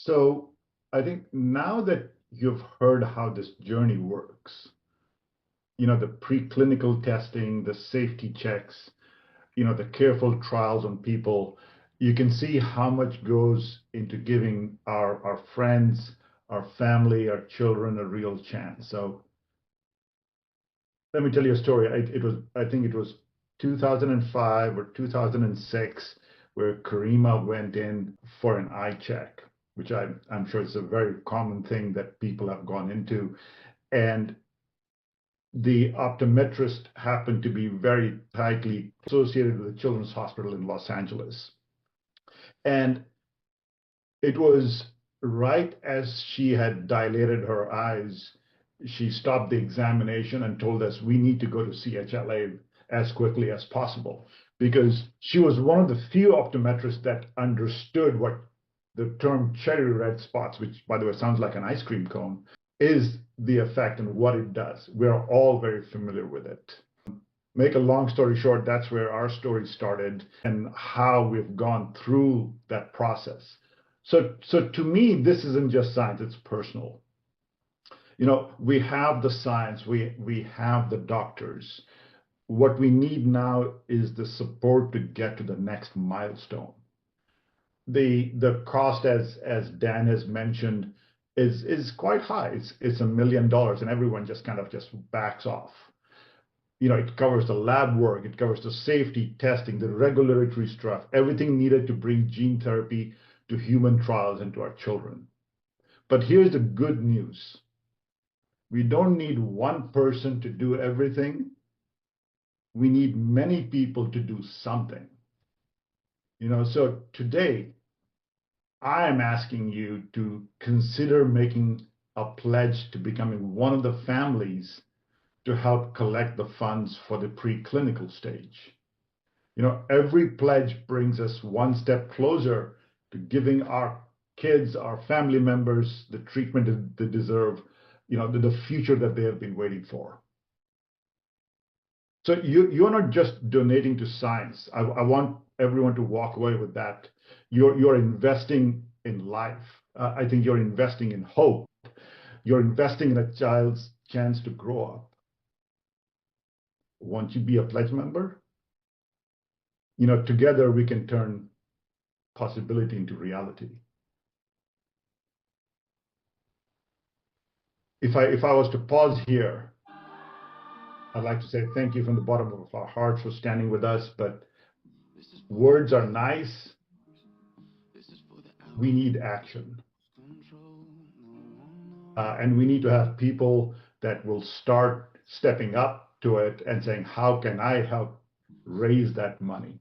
So I think now that you've heard how this journey works, the preclinical testing, the safety checks, the careful trials on people, you can see how much goes into giving our friends, our family, our children a real chance. So let me tell you a story. I think it was 2005 or 2006 where Karima went in for an eye check, which I'm sure is a very common thing that people have gone into. And the optometrist happened to be very tightly associated with the Children's Hospital in Los Angeles. And it was right as she had dilated her eyes, she stopped the examination and told us we need to go to CHLA as quickly as possible because she was one of the few optometrists that understood what the term cherry red spots, which by the way sounds like an ice cream cone, is the effect and what it does. We're all very familiar with it. Make a long story short, that's where our story started and how we've gone through that process. So to me, this isn't just science, it's personal. We have the science, we have the doctors. What we need now is the support to get to the next milestone. The cost, as Dan has mentioned, is quite high. It's $1 million, and everyone just kind of just backs off. It covers the lab work, it covers the safety testing, the regulatory stuff, everything needed to bring gene therapy to human trials and to our children. But here's the good news. We don't need one person to do everything. We need many people to do something. So today, I am asking you to consider making a pledge to becoming one of the families to help collect the funds for the preclinical stage. Every pledge brings us one step closer to giving our kids, our family members, the treatment they deserve, the future that they have been waiting for. So you're not just donating to science. I want everyone to walk away with that. You're investing in life. I think you're investing in hope. You're investing in a child's chance to grow up. Won't you be a pledge member? Together we can turn possibility into reality. If I was to pause here, I'd like to say thank you from the bottom of our hearts for standing with us, but words are nice. We need action. And we need to have people that will start stepping up to it and saying, how can I help raise that money?